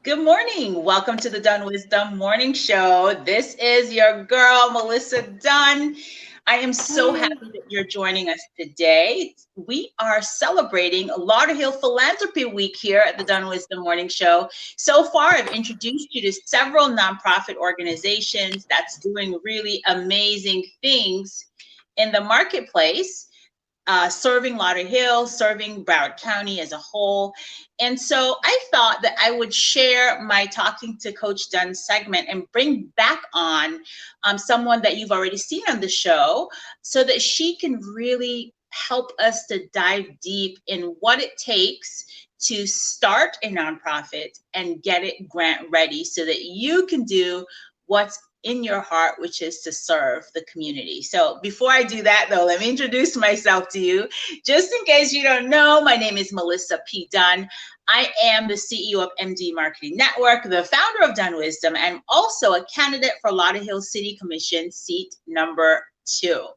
Good morning. Welcome to the DunnWisdom Morning Show. This is your girl, Melissa Dunn. I am so Hey. happy that you're joining us today. We are celebrating Lauderhill Philanthropy Week here at the DunnWisdom Morning Show. So far, I've introduced you to several nonprofit organizations that's doing really amazing things in the marketplace. Serving Lauderhill, serving Broward County as a whole. And so I thought that I would share my Talking to Coach Dunn segment and bring back on someone that you've already seen on the show so that she can really help us to dive deep in what it takes to start a nonprofit and get it grant ready so that you can do what's in your heart, which is to serve the community. So before I do that, though, let me introduce myself to you. Just in case you don't know, my name is Melissa P. Dunn. I am the CEO of MD Marketing Network, the founder of DunnWisdom, and also a candidate for Lauderhill City Commission seat number 2.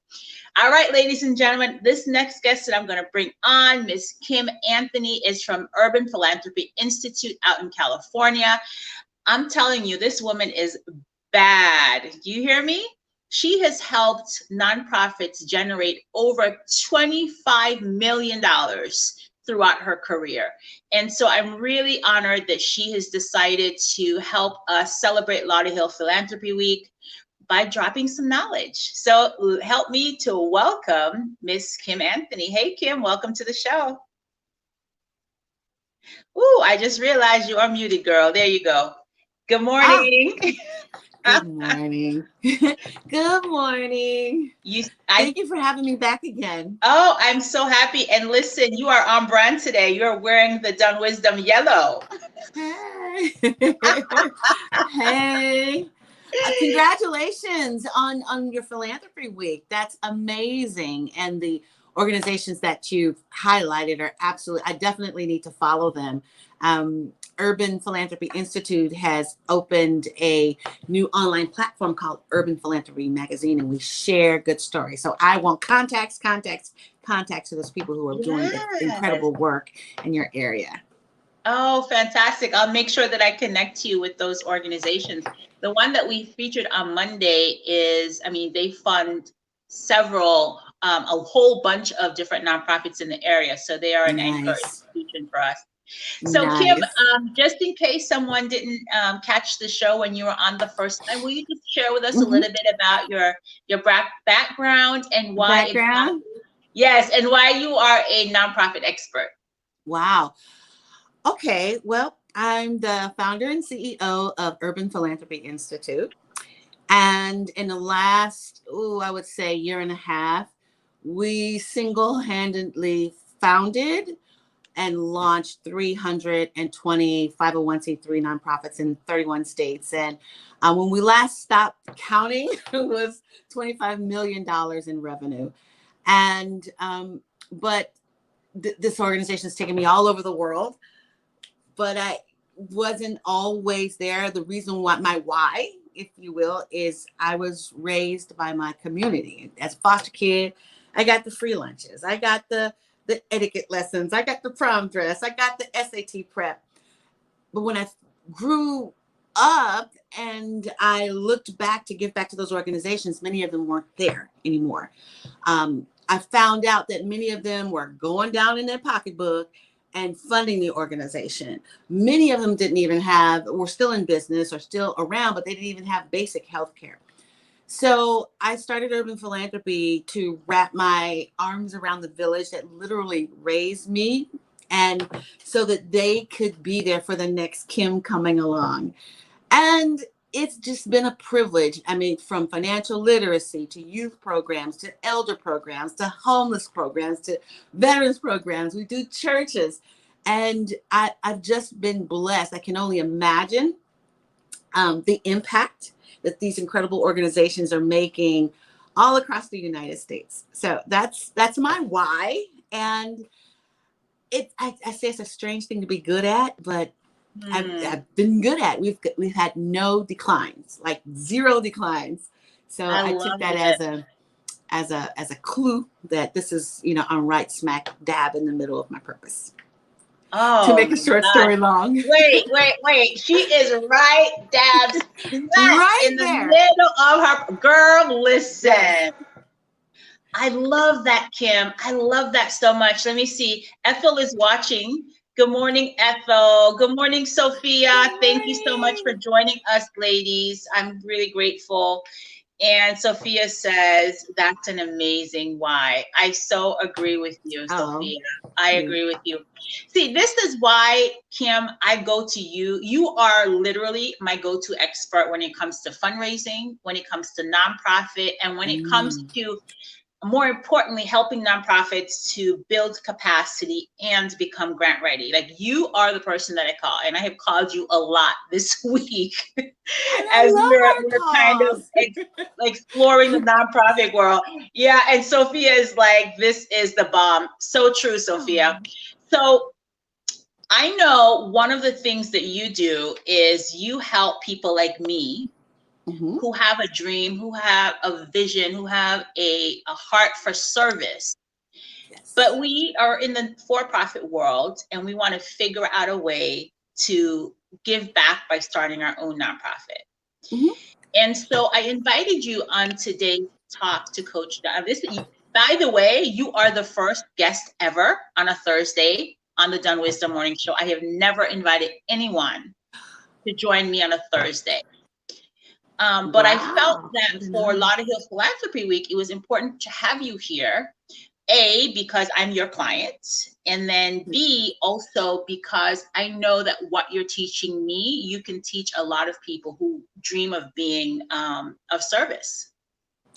All right, ladies and gentlemen, this next guest that I'm going to bring on, Miss Kim Anthony, is from Urban Philanthropy Institute out in California. I'm telling you, this woman is bad. Do you hear me? She has helped nonprofits generate over $25 million throughout her career. And so I'm really honored that she has decided to help us celebrate Lauderhill Philanthropy Week by dropping some knowledge. So help me to welcome Miss Kim Anthony. Hey, Kim, welcome to the show. Ooh, I just realized you are muted, girl. There you go. Good morning. Good morning. Good morning. Thank you for having me back again. Oh, I'm so happy. And listen, you are on brand today. You're wearing the DunnWisdom yellow. Hey. Congratulations on your philanthropy week. That's amazing. And the organizations that you've highlighted are absolutely, I definitely need to follow them. Urban Philanthropy Institute has opened a new online platform called Urban Philanthropy Magazine, and we share good stories. So I want contacts to those people who are doing incredible work in your area. Oh, fantastic. I'll make sure that I connect you with those organizations. The one that we featured on Monday is, they fund several, a whole bunch of different nonprofits in the area. So they are an anchor institution for us. So Kim, just in case someone didn't catch the show when you were on the first time, will you just share with us a little bit about your background and why yes, and why you are a nonprofit expert? Wow. Okay, well, I'm the founder and CEO of Urban Philanthropy Institute. And in the last, I would say year and a half, we single-handedly founded and launched 320 501c3 nonprofits in 31 states. And when we last stopped counting, it was $25 million in revenue. And but this organization has taken me all over the world, but I wasn't always there. The reason why, my why, if you will, is I was raised by my community. As a foster kid, I got the free lunches. I got the etiquette lessons. I got the prom dress. I got the SAT prep. But when I grew up and I looked back to give back to those organizations, many of them weren't there anymore. I found out that many of them were going down in their pocketbook and funding the organization. Many of them didn't even were still in business or still around, but they didn't even have basic health care. So I started Urban Philanthropy to wrap my arms around the village that literally raised me, and so that they could be there for the next Kim coming along. And it's just been a privilege. From financial literacy to youth programs, to elder programs, to homeless programs, to veterans programs. We do churches. And I've just been blessed. I can only imagine the impact that these incredible organizations are making all across the United States. So that's my why. And I say it's a strange thing to be good at, but I've been good at. We've had no declines, like zero declines. So I took that as a clue that this is, I'm right smack dab in the middle of my purpose. to Oh make a my short God. story long. Wait. She is right dab smack Right in the there. middle of her. Girl, listen. Yes. I love that, Kim. I love that so much. Let me see. Ethel is watching. Good morning, Ethel. Good morning, Sophia. Good Thank you so much for morning. joining us, ladies. I'm really grateful. And Sophia says, that's an amazing why. I so agree with you, Oh, Sophia. I you. agree with you. See, this is why, Kim, I go to you. You are literally my go-to expert when it comes to fundraising, when it comes to nonprofit, and when it comes to, more importantly, helping nonprofits to build capacity and become grant ready. Like, you are the person that I call, and I have called you a lot this week And as I we're kind love of our exploring the nonprofit world. Yeah, and Sophia is like, this is the bomb. So true, Sophia. calls. So I know one of the things that you do is you help people like me Mm-hmm. who have a dream, who have a vision, who have a heart for service. Yes. But we are in the for-profit world and we want to figure out a way to give back by starting our own nonprofit. Mm-hmm. And so I invited you on today's talk to Coach Dunn. By the way, you are the first guest ever on a Thursday on the DunnWisdom Morning Show. I have never invited anyone to join me on a Thursday. But I felt Wow. that What an for honor. Lauderhill Philanthropy Week, it was important to have you here. A, because I'm your client, and then B, also because I know that what you're teaching me, you can teach a lot of people who dream of being of service.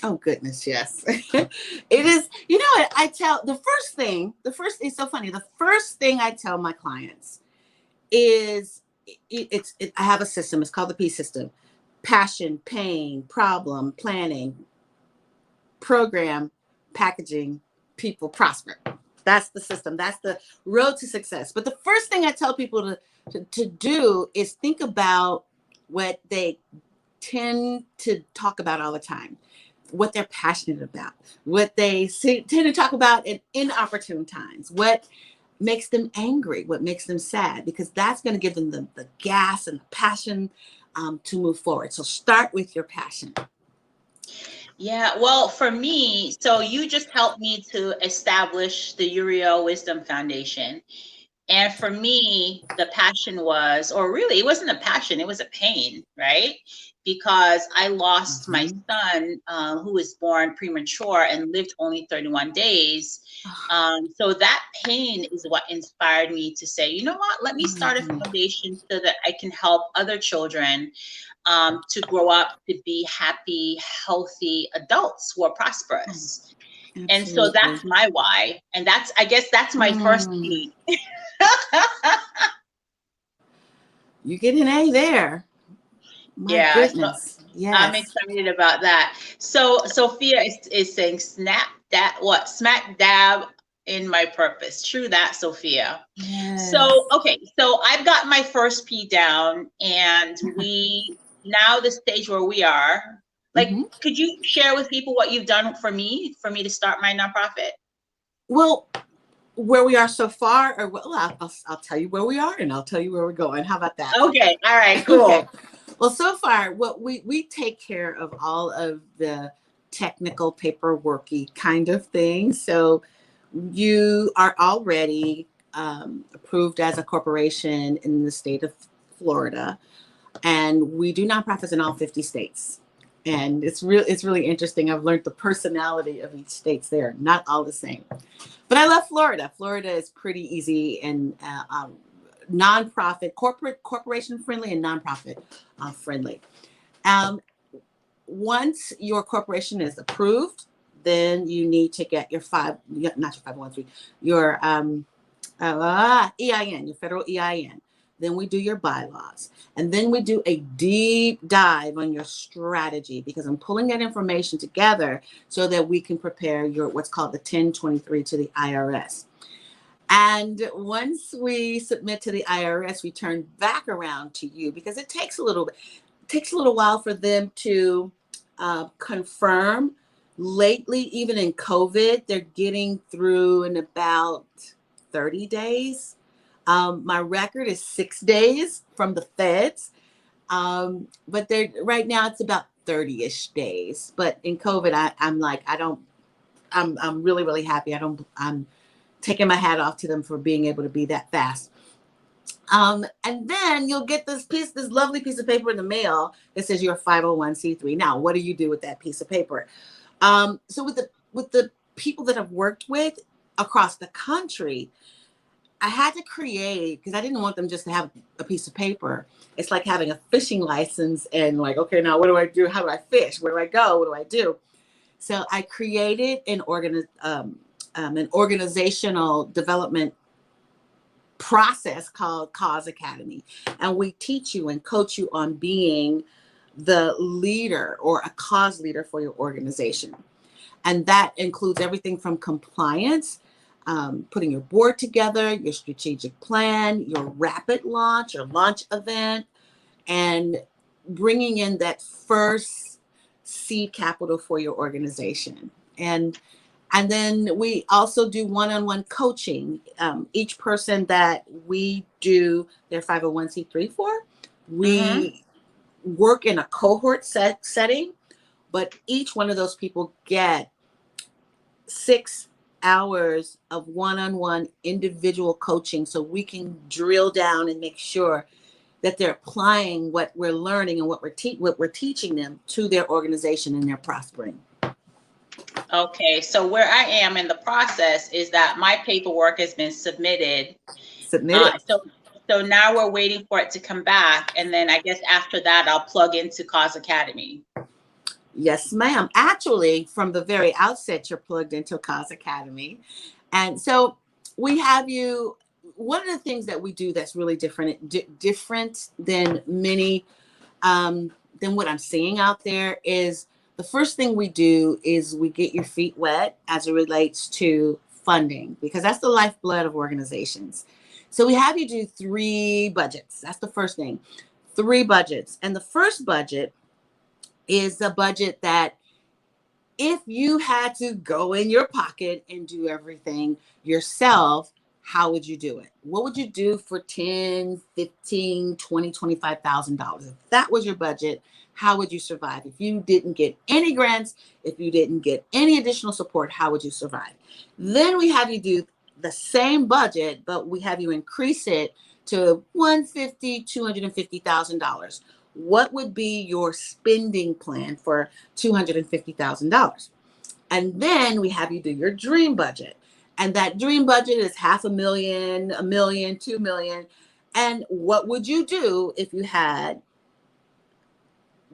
Oh goodness, yes. It is, you know what I tell it's so funny. The first thing I tell my clients is I have a system, it's called the P system. Passion, pain, problem, planning, program, packaging, people, prosper. That's the system. That's the road to success. But the first thing I tell people to do is think about what they tend to talk about all the time, what they're passionate about, what they tend to talk about in inopportune times, what makes them angry, what makes them sad, because that's going to give them the gas and the passion to move forward. So start with your passion. Yeah, well, for me, so you just helped me to establish the Uriel Wisdom Foundation. And for me, the passion was, or really, it wasn't a passion, it was a pain, right? Because I lost my son, who was born premature and lived only 31 days. So that pain is what inspired me to say, you know what, let me start a foundation so that I can help other children to grow up to be happy, healthy adults who are prosperous. And so Absolutely. that's my why. And I guess that's my first P. You get an A there. My Yeah, so goodness. Yes. I'm excited about that. So Sophia is saying smack dab in my purpose. True that, Sophia. Yes. So, okay, so I've got my first P down, and now the stage where we are, like, could you share with people what you've done for me to start my nonprofit? Well, where we are so far, or well, I'll tell you where we are, and I'll tell you where we're going. How about that? Okay, all right, cool. Okay. Well, so far, what we take care of all of the technical paperworky kind of things. So you are already approved as a corporation in the state of Florida, and we do nonprofits in all 50 states. And it's really interesting. I've learned the personality of each state's there, not all the same. But I love Florida. Florida is pretty easy and nonprofit, corporation friendly and nonprofit friendly. Once your corporation is approved, then you need to get your not your 501(c), your EIN, your federal EIN. Then we do your bylaws. And then we do a deep dive on your strategy, because I'm pulling that information together so that we can prepare your what's called the 1023 to the IRS. And once we submit to the IRS, we turn back around to you, because it takes a little while for them to confirm. Lately, even in COVID, they're getting through in about 30 days. My record is 6 days from the feds. But right now it's about 30-ish days. But in COVID, I'm really, really happy. I'm taking my hat off to them for being able to be that fast. And then you'll get this lovely piece of paper in the mail that says you're a 501c3. Now, what do you do with that piece of paper? So with the people that I've worked with across the country, I had to create, because I didn't want them just to have a piece of paper. It's like having a fishing license and like, okay, now what do I do? How do I fish? Where do I go? What do I do? So I created an organizational development process called Cause Academy. And we teach you and coach you on being the leader or a cause leader for your organization. And that includes everything from compliance, putting your board together, your strategic plan, your rapid launch or launch event, and bringing in that first seed capital for your organization. And then we also do one-on-one coaching. Each person that we do their 501c3 for, we work in a cohort setting, but each one of those people get 6 hours of one-on-one individual coaching so we can drill down and make sure that they're applying what we're learning and what we're teaching them to their organization and they're prospering. Okay, so where I am in the process is that my paperwork has been submitted. So now we're waiting for it to come back. And then I guess after that, I'll plug into Cause Academy. Yes, ma'am. Actually, from the very outset, you're plugged into Cause Academy. And so we have you. One of the things that we do that's really different than many, than what I'm seeing out there is the first thing we do is we get your feet wet as it relates to funding, because that's the lifeblood of organizations. So we have you do 3 budgets. That's the first thing, 3 budgets. And the first budget is a budget that if you had to go in your pocket and do everything yourself, how would you do it? What would you do for $10,000, $15,000, $20,000, $25,000? If that was your budget, how would you survive? If you didn't get any grants, if you didn't get any additional support, how would you survive? Then we have you do the same budget, but we have you increase it to $150,000, $250,000. What would be your spending plan for $250,000? And then we have you do your dream budget. And that dream budget is $500,000, $1 million, $2 million. And what would you do if you had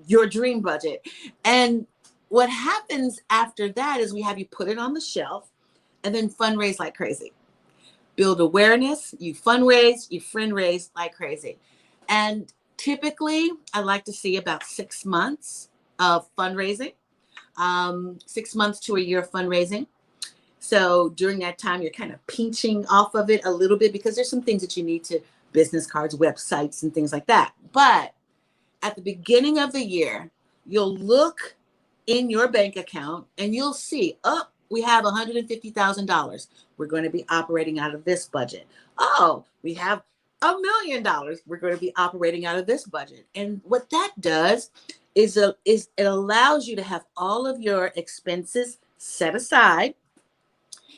your dream budget? And what happens after that is we have you put it on the shelf and then fundraise like crazy. Build awareness, you fundraise, you friend raise like crazy. And typically, I like to see about 6 months of fundraising, 6 months to a year of fundraising. So during that time, you're kind of pinching off of it a little bit because there's some things that you need to, business cards, websites, and things like that. But at the beginning of the year, you'll look in your bank account and you'll see, oh, we have $150,000. We're going to be operating out of this budget. Oh, we have $1 million. We're going to be operating out of this budget. And what that does is it allows you to have all of your expenses set aside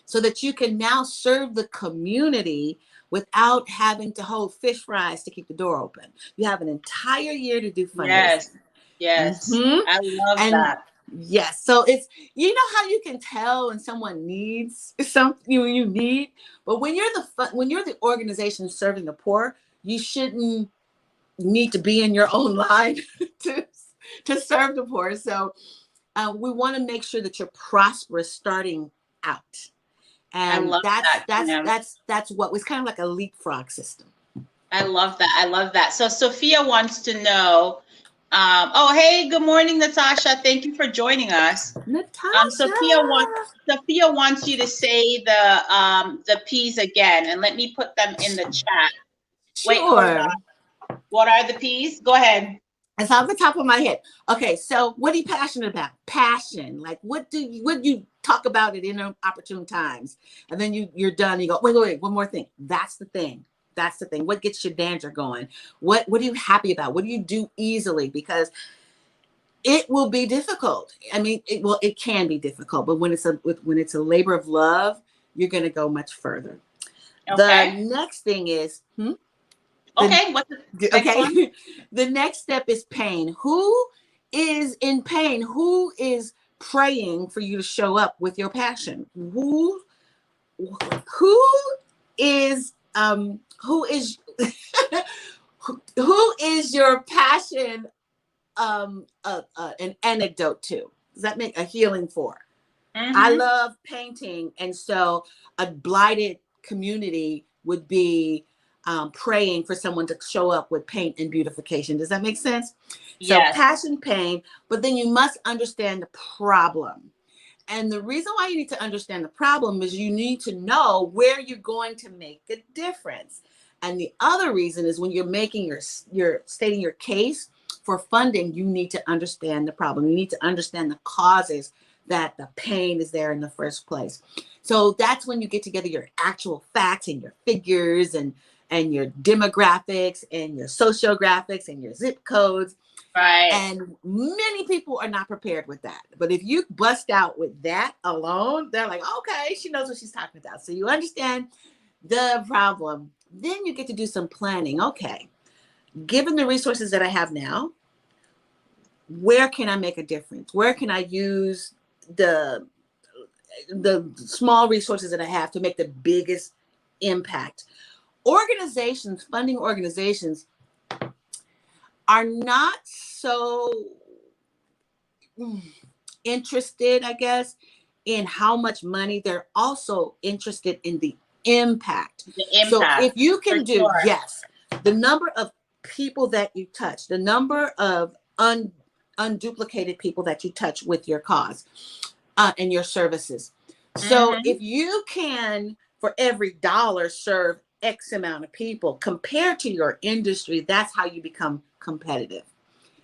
so that you can now serve the community without having to hold fish fries to keep the door open. You have an entire year to do fundraising. Yes. I love that. Yes. So it's, you know how you can tell when someone needs something you need, but when you're the organization serving the poor, you shouldn't need to be in your own line to serve the poor. So we want to make sure that you're prosperous starting out. And that's what was kind of like a leapfrog system. I love that. So Sophia wants to know, oh, hey, good morning, Natasha. Thank you for joining us. Natasha. Sophia wants you to say the P's again, and let me put them in the chat. Sure. Wait, hold on. What are the P's? Go ahead. It's off the top of my head. Okay, so what are you passionate about? Passion. Like, what do you talk about at inopportune times? And then you're done. You go, wait, one more thing. That's the thing. That's the thing. What gets your dander going? What are you happy about? What do you do easily? Because it will be difficult. I mean, it can be difficult, but when it's a labor of love, you're going to go much further. Okay. The next thing is, okay, what's the next one? The next step is pain. Who is in pain? Who is praying for you to show up with your passion? Who is who is who is your passion an anecdote to? Does that make a healing for? I love painting, and so a blighted community would be praying for someone to show up with paint and beautification. Does that make sense? Yes. So passion, pain, but then you must understand the problem. And the reason why you need to understand the problem is you need to know where you're going to make a difference. And the other reason is when you're making you're stating your case for funding, you need to understand the problem. You need to understand the causes that the pain is there in the first place. So that's when you get together your actual facts and your figures and your demographics and your sociographics and your zip codes. Right. And many people are not prepared with that. But if you bust out with that alone, they're like, okay, she knows what she's talking about. So you understand the problem. Then you get to do some planning. Okay, given the resources that I have now, where can I make a difference? Where can I use the small resources that I have to make the biggest impact? Organizations, funding organizations, are not so interested, I guess, in how much money. They're also interested in the impact. So if you can do, yes, the number of people that you touch, the number of unduplicated people that you touch with your cause and your services. So if you can, for every dollar, serve X amount of people compared to your industry, that's how you become competitive.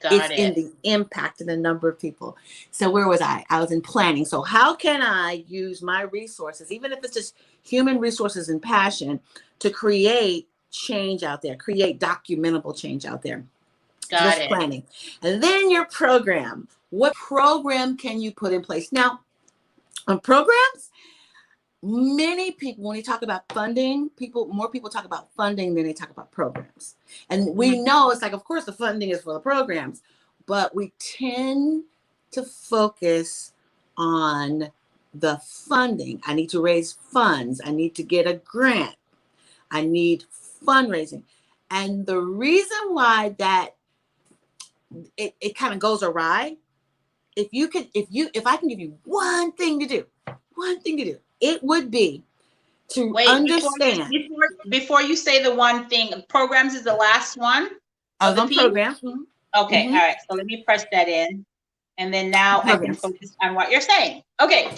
It's in the impact and the number of people. So where was I? I was in planning. So how can I use my resources, even if it's just human resources and passion, to create change out there, create documentable change out there? Got it. Planning. And then your program. What program can you put in place? Now, on programs, many people, when you talk about funding, more people talk about funding than they talk about programs. And we know it's like, of course, the funding is for the programs, but we tend to focus on the funding. I need to raise funds. I need to get a grant. I need fundraising. And the reason why that it kind of goes awry, if I can give you one thing to do, it would be to understand. Before you say the one thing, programs is the last one. Of the programs. Okay, all right. So let me press that in, and then now I can focus on what you're saying. Okay,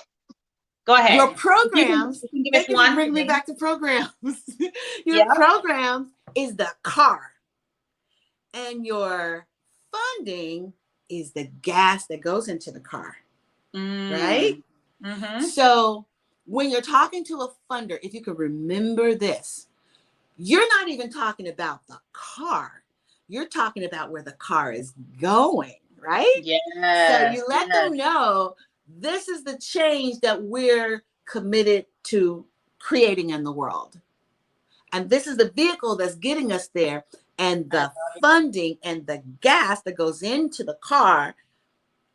go ahead. Your programs. Thank you for bringing me back to programs. Your programs is the car, and your funding is the gas that goes into the car, right? So when you're talking to a funder, if you could remember this, you're not even talking about the car. You're talking about where the car is going, right? So you let them know this is the change that we're committed to creating in the world. And this is the vehicle that's getting us there. And the funding and the gas that goes into the car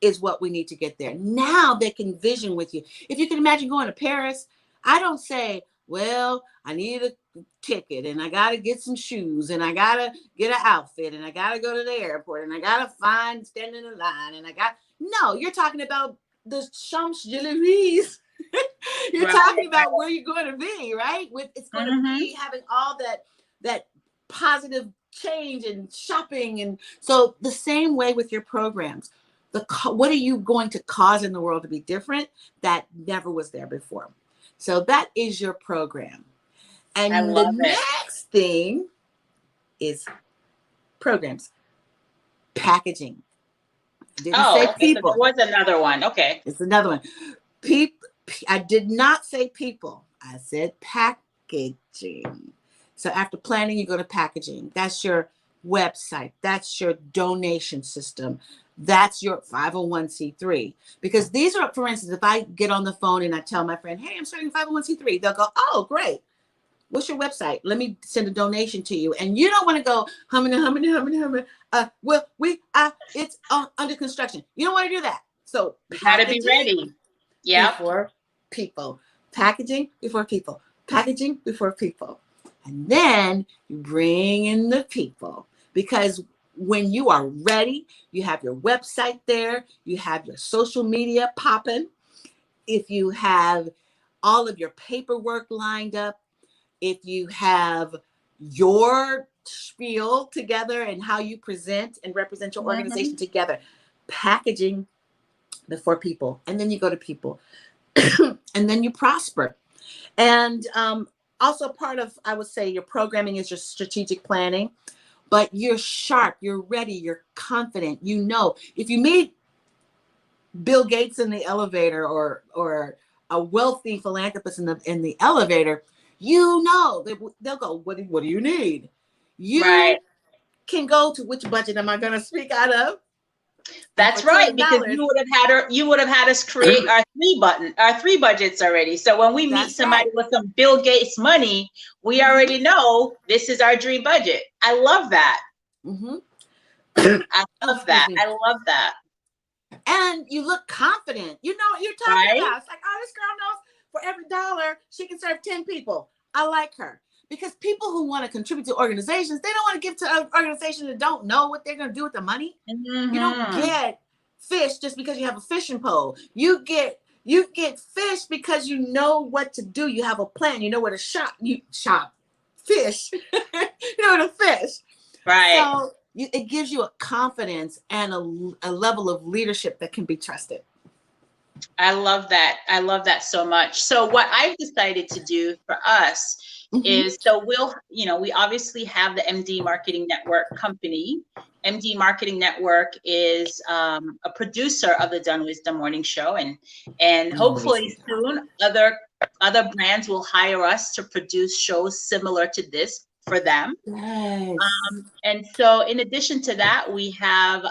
is what we need to get there. Now they can vision with you. If you can imagine going to Paris, I don't say, well, I need a ticket and I got to get some shoes and I got to get an outfit and I got to go to the airport and I got to stand in a line and no, you're talking about the Champs-Élysées. You're talking about where you're going to be, right? It's going to be having all that positive change and shopping. And so the same way with your programs, what are you going to cause in the world to be different that never was there before? So that is your program. And the next thing is programs, packaging. Didn't say people. So there was another one. Okay. It's another one. I did not say people. I said packaging. So after planning, you go to packaging. That's your website. That's your donation system. That's your 501c3. Because these are, for instance, if I get on the phone and I tell my friend, hey, I'm starting a 501c3, they'll go, oh, great. What's your website? Let me send a donation to you. And you don't want to go humming. Well, it's under construction. You don't want to do that. So Gotta be ready. Yep. Before people, packaging before people, packaging before people. And then you bring in the people, because when you are ready, you have your website there, you have your social media popping. If you have all of your paperwork lined up, if you have your spiel together and how you present and represent your organization together, packaging before people, and then you go to people, and then you prosper. And also part of, I would say, your programming is your strategic planning, but you're sharp, you're ready, you're confident. You know, if you meet Bill Gates in the elevator, or a wealthy philanthropist in the elevator, you know, they'll go, what do you need? You can go to, which budget am I going to speak out of? That's right, because you would have had us create our three budgets already. So when we meet somebody with some Bill Gates money, we already know this is our dream budget. I love that. I love that. I love that. And you look confident. You know what you're talking about. It's like, oh, this girl knows for every $1 she can serve 10 people. I like her. Because people who want to contribute to organizations, they don't want to give to an organization that don't know what they're going to do with the money. You don't get fish just because you have a fishing pole. You get fish because you know what to do. You have a plan. You know where to shop. You shop fish. You know where to fish. Right. So it gives you a confidence and a level of leadership that can be trusted. I love that. I love that so much. So what I've decided to do for us is, so we obviously have the MD Marketing Network company. MD Marketing Network is a producer of the DunnWisdom Morning Show, and hopefully soon other brands will hire us to produce shows similar to this for them. Yes. And so in addition to that, we have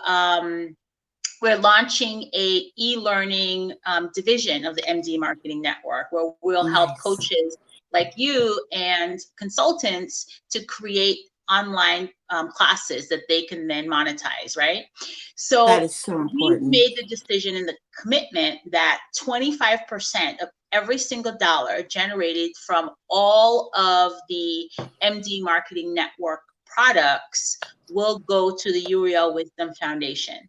we're launching a e-learning division of the MD Marketing Network, where we'll help coaches like you and consultants to create online classes that they can then monetize, right? So that is so important. We've made the decision and the commitment that 25% of every single dollar generated from all of the MD Marketing Network products will go to the Uriel Wisdom Foundation.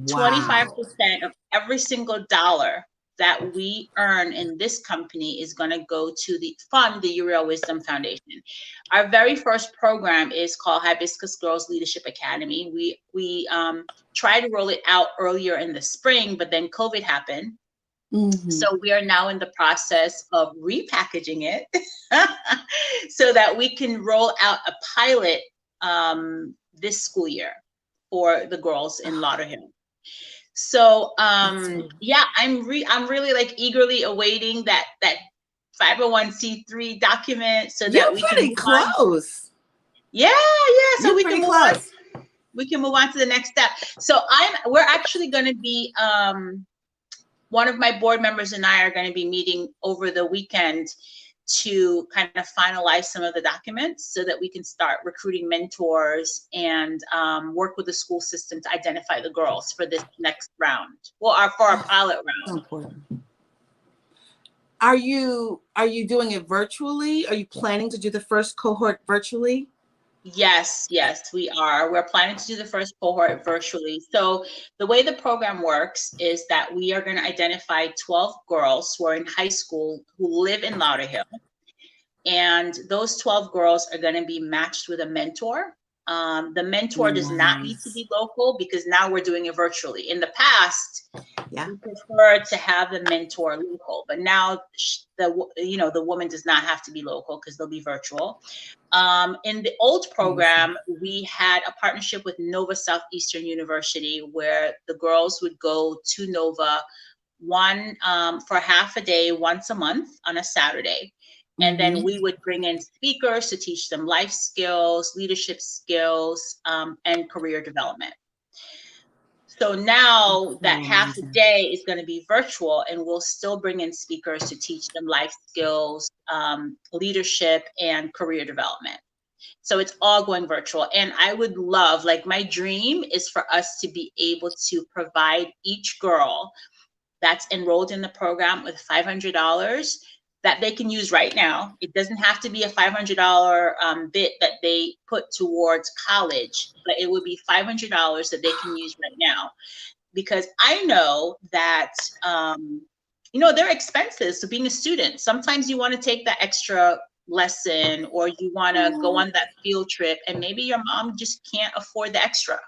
25% of every single dollar that we earn in this company is going to go to fund the Uriel Wisdom Foundation. Our very first program is called Hibiscus Girls Leadership Academy. We tried to roll it out earlier in the spring, but then COVID happened. So we are now in the process of repackaging it so that we can roll out a pilot this school year for the girls in Lauderhill. So yeah, I'm really like eagerly awaiting that 501c3 document so that we can move close. Yeah. So we can move on. We can move on to the next step. So we're actually going to be one of my board members and I are going to be meeting over the weekend to kind of finalize some of the documents so that we can start recruiting mentors and work with the school system to identify the girls for this next round. Well, for our pilot round. So important. Are you doing it virtually? Are you planning to do the first cohort virtually? Yes, we are. We're planning to do the first cohort virtually. So the way the program works is that we are going to identify 12 girls who are in high school who live in Lauderhill. And those 12 girls are going to be matched with a mentor. The mentor does not need to be local because now we're doing it virtually. In the past, we preferred to have the mentor local, but now the woman does not have to be local because they'll be virtual. In the old program, we had a partnership with Nova Southeastern University where the girls would go to Nova for half a day once a month on a Saturday. And then we would bring in speakers to teach them life skills, leadership skills, and career development. So now that half a day is going to be virtual, and we'll still bring in speakers to teach them life skills, leadership, and career development. So it's all going virtual. And I would love, like, my dream is for us to be able to provide each girl that's enrolled in the program with $500 that they can use right now. It doesn't have to be a $500 bit that they put towards college, but it would be $500 that they can use right now. Because I know that, there are expenses to being a student. Sometimes you want to take that extra lesson, or you want to go on that field trip, and maybe your mom just can't afford the extra.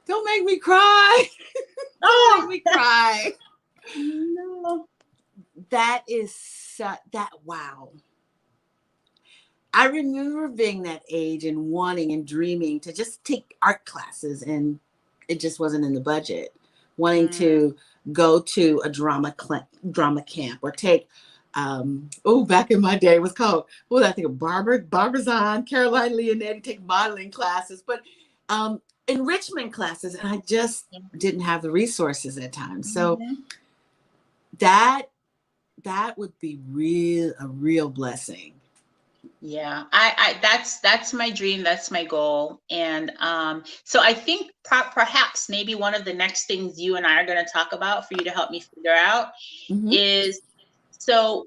Don't make me cry. Don't make me cry. No. That is wow. I remember being that age and wanting and dreaming to just take art classes, and it just wasn't in the budget. Wanting to go to a drama camp, or take, back in my day it was called, I think of Barbara Zahn, Caroline Leonetti, take modeling classes, but enrichment classes, and I just didn't have the resources at times. So that would be a real blessing. Yeah, I that's my dream. That's my goal. And so I think perhaps maybe one of the next things you and I are going to talk about, for you to help me figure out, is, so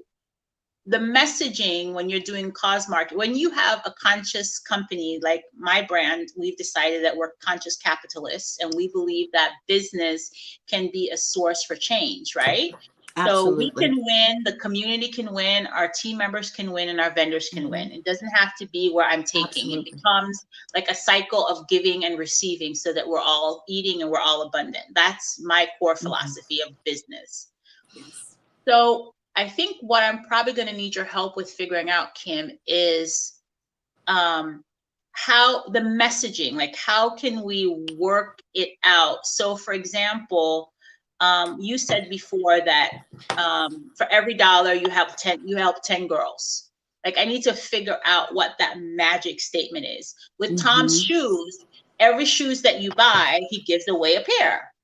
the messaging when you're doing cause market, when you have a conscious company like my brand, we've decided that we're conscious capitalists, and we believe that business can be a source for change, right? Absolutely. So we can win, the community can win, our team members can win, and our vendors can win. It doesn't have to be where I'm taking. Absolutely. It becomes like a cycle of giving and receiving, so that we're all eating and we're all abundant. That's my core philosophy of business. Yes. So I think what I'm probably going to need your help with figuring out, Kim, is how the messaging, like, how can we work it out? So for example, you said before that for every dollar you help 10 girls. Like, I need to figure out what that magic statement is. With Tom's shoes, every shoes that you buy, he gives away a pair.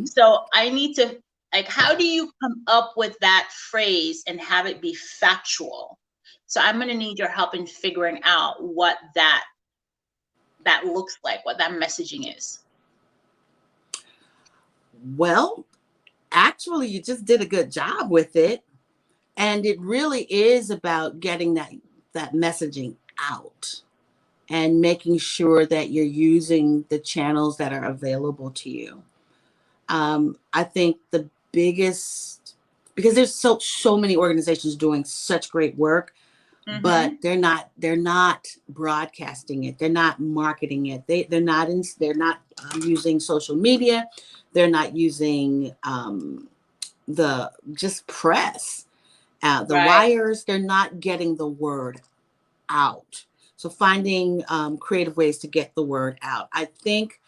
So I need to, like, how do you come up with that phrase and have it be factual? So I'm going to need your help in figuring out what that looks like, what that messaging is. Well, actually, you just did a good job with it. And it really is about getting that messaging out and making sure that you're using the channels that are available to you. I think the biggest, because there's so many organizations doing such great work, but they're not broadcasting it. They're not marketing it. They're not using social media. They're not using the just press, the wires. They're not getting the word out. So finding creative ways to get the word out. I think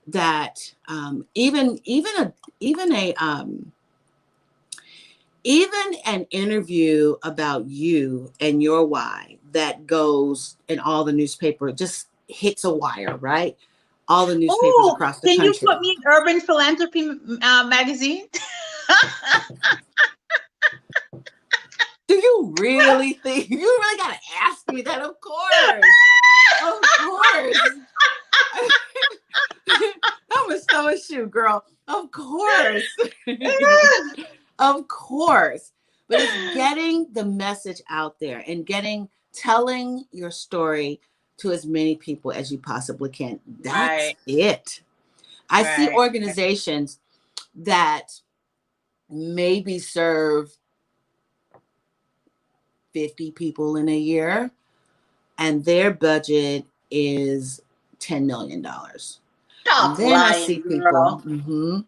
that even an interview about you and your why that goes in all the newspaper, just hits a wire, right? All the newspapers across the country. Can you put me in Urban Philanthropy magazine? Do you really think, you really got to ask me that? Of course. Of course. I'm a sew a shoe, girl. Of course. Of course. But it's getting the message out there and telling your story to as many people as you possibly can. That's it. I see organizations that maybe serve 50 people in a year, and their budget is $10 million. And then I see people who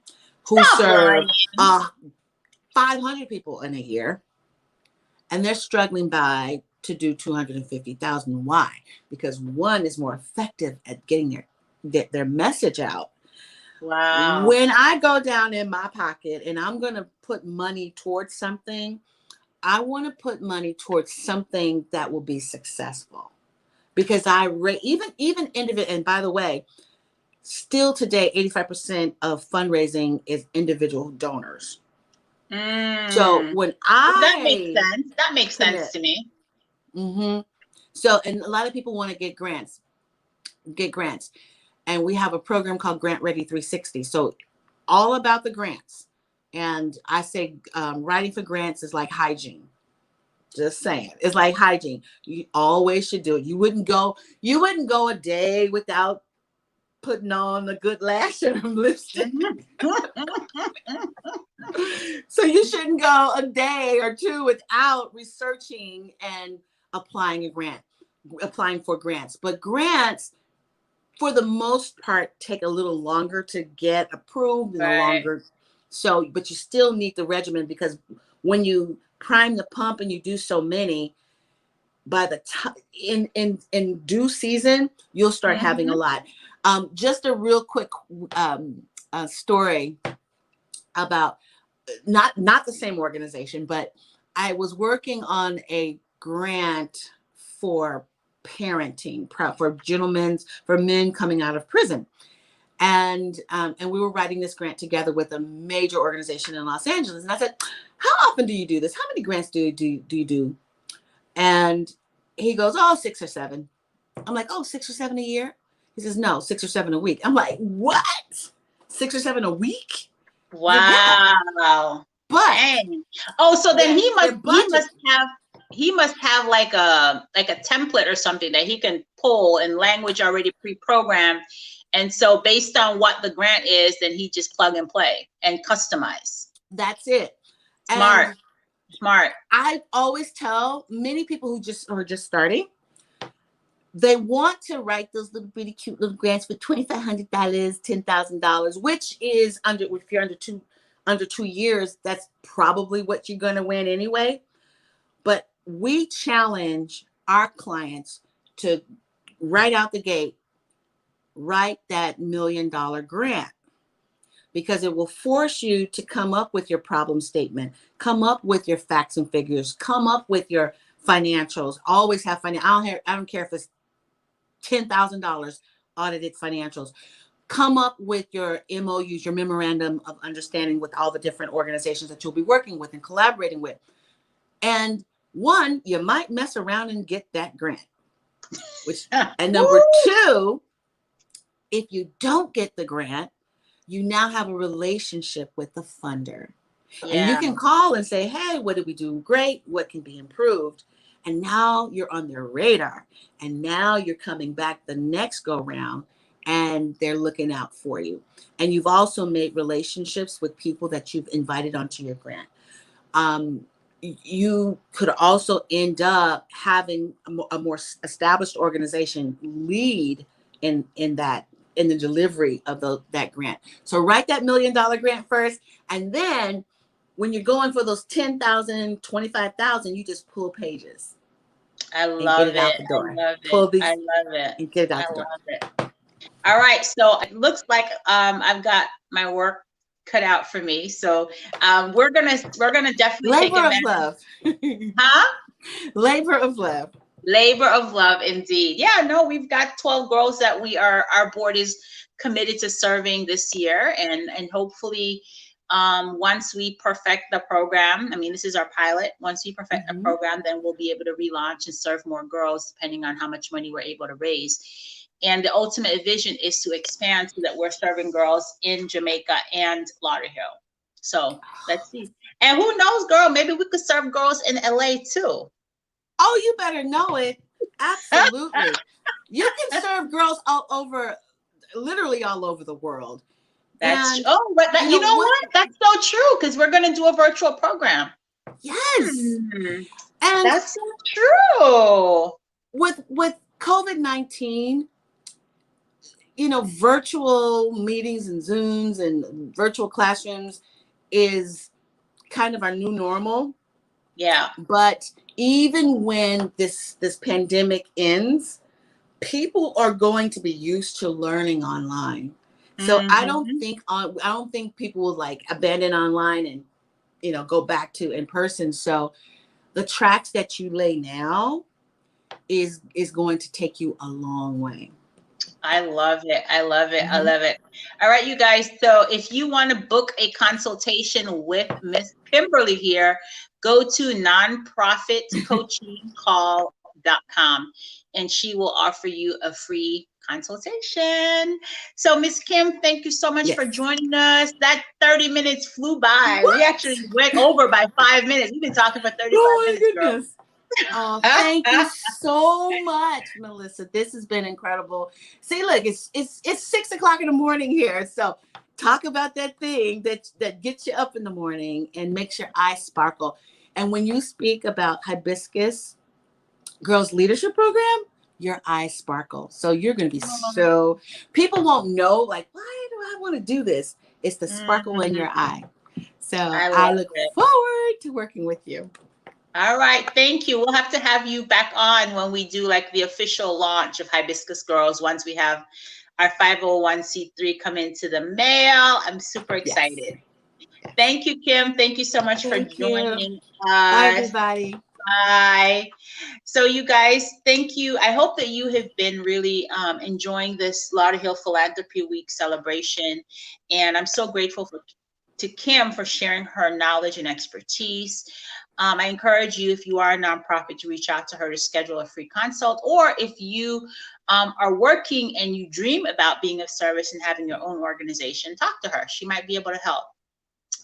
serve 500 people in a year, and they're struggling to do 250,000. Why? Because one is more effective at getting their message out. Wow. When I go down in my pocket and I'm going to put money towards something, I want to put money towards something that will be successful, because even individual. And by the way, still today, 85% of fundraising is individual donors. So Mm. when That makes I sense. That makes sense commit, to me. so, and a lot of people want to get grants, and we have a program called Grant Ready 360. So all about the grants. And I say writing for grants is like hygiene. Just saying, it's like hygiene. You always should do it. You wouldn't go a day without putting on a good lash and lipstick. So you shouldn't go a day or two without researching and applying for grants. But grants, for the most part, take a little longer to get approved and Right. but you still need the regimen, because when you prime the pump and you do so many, by the time in due season, you'll start having a lot. Just a real quick story about not the same organization, but I was working on a grant for parenting for men coming out of prison. And we were writing this grant together with a major organization in Los Angeles. And I said, how often do you do this? How many grants do you do? And he goes, oh, 6 or 7. I'm like, oh, 6 or 7 a year? He says, no, 6 or 7 a week. I'm like, what? 6 or 7 a week? Wow. But dang. Oh, so then he must have like a template or something that he can pull in language already pre-programmed. And so based on what the grant is, then he just plug and play and customize. That's it. Smart. And smart. I always tell many people who are just starting, they want to write those little bitty cute little grants for $2,500, $10,000, which is if you're under 2 years, that's probably what you're going to win anyway. But we challenge our clients to right out the gate, write that $1 million grant, because it will force you to come up with your problem statement, come up with your facts and figures, come up with your financials. Always have I don't care if it's $10,000 audited financials. Come up with your MOUs, your memorandum of understanding, with all the different organizations that you'll be working with and collaborating with. And one, you might mess around and get that grant. And number 2, if you don't get the grant, you now have a relationship with the funder. Yeah. And you can call and say, hey, what did we do great? What can be improved? And now you're on their radar. And now you're coming back the next go round, and they're looking out for you. And you've also made relationships with people that you've invited onto your grant. You could also end up having a more established organization lead in the delivery of that grant. So write that $1 million grant first, and then when you're going for those 10,000, 25,000, you just pull pages. I love it. Out the door. I love it. And get it out the door. It. All right. So it looks like I've got my work cut out for me. So we're gonna definitely labor of love. Huh? Labor of love. Labor of love, indeed. Yeah, no, we've got 12 girls that our board is committed to serving this year, and hopefully once we perfect the program, I mean, this is our pilot. Once we perfect the program, then we'll be able to relaunch and serve more girls, depending on how much money we're able to raise. And the ultimate vision is to expand so that we're serving girls in Jamaica and Lauderhill. So let's see. And who knows, girl, maybe we could serve girls in LA too. Oh, you better know it. Absolutely. You can serve girls literally all over the world. But you know what? That's so true, because we're going to do a virtual program. Yes. And that's so true. With COVID-19, virtual meetings and Zooms and virtual classrooms is kind of our new normal. Yeah. But even when this pandemic ends, people are going to be used to learning online. So I don't think people will abandon online and go back to in person. So the tracks that you lay now is going to take you a long way. I love it. I love it. I love it. All right, you guys. So if you want to book a consultation with Miss Kimberly here, go to nonprofitcoachingcall.com and she will offer you a free consultation. So Miss Kim, thank you so much for joining us. That 30 minutes flew by. What? We actually went over by 5 minutes. We've been talking for 35 minutes, girl. Oh, thank you so much, Melissa. This has been incredible. See, look, it's 6 o'clock in the morning here. So talk about that thing that gets you up in the morning and makes your eyes sparkle. And when you speak about Hibiscus Girls Leadership Program, your eyes sparkle. So you're going to be so, people won't know, like, why do I want to do this? It's the sparkle in your eye. So I look forward to working with you. All right. Thank you. We'll have to have you back on when we do like the official launch of Hibiscus Girls, once we have our 501c3 come into the mail. I'm super excited. Yes. Thank you, Kim. Thank you so much for joining us. Bye, everybody. Bye. So you guys, thank you. I hope that you have been really enjoying this Lauderhill Philanthropy Week celebration. And I'm so grateful to Kim for sharing her knowledge and expertise. I encourage you, if you are a nonprofit, to reach out to her to schedule a free consult, or if you are working and you dream about being of service and having your own organization, talk to her. She might be able to help.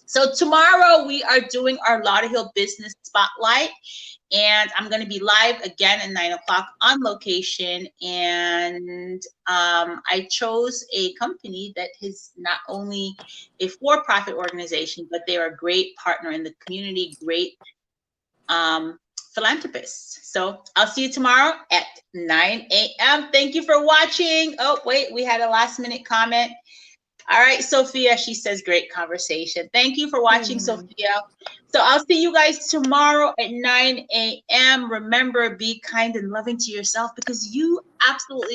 So tomorrow we are doing our Lauderhill Business Spotlight, and I'm going to be live again at 9 o'clock on location. And I chose a company that is not only a for-profit organization, but they're a great partner in the community, great philanthropists. So I'll see you tomorrow at 9 a.m. Thank you for watching. Oh, wait, we had a last minute comment. All right, Sophia, she says, great conversation. Thank you for watching, Sophia. So I'll see you guys tomorrow at 9 a.m. Remember, be kind and loving to yourself, because you absolutely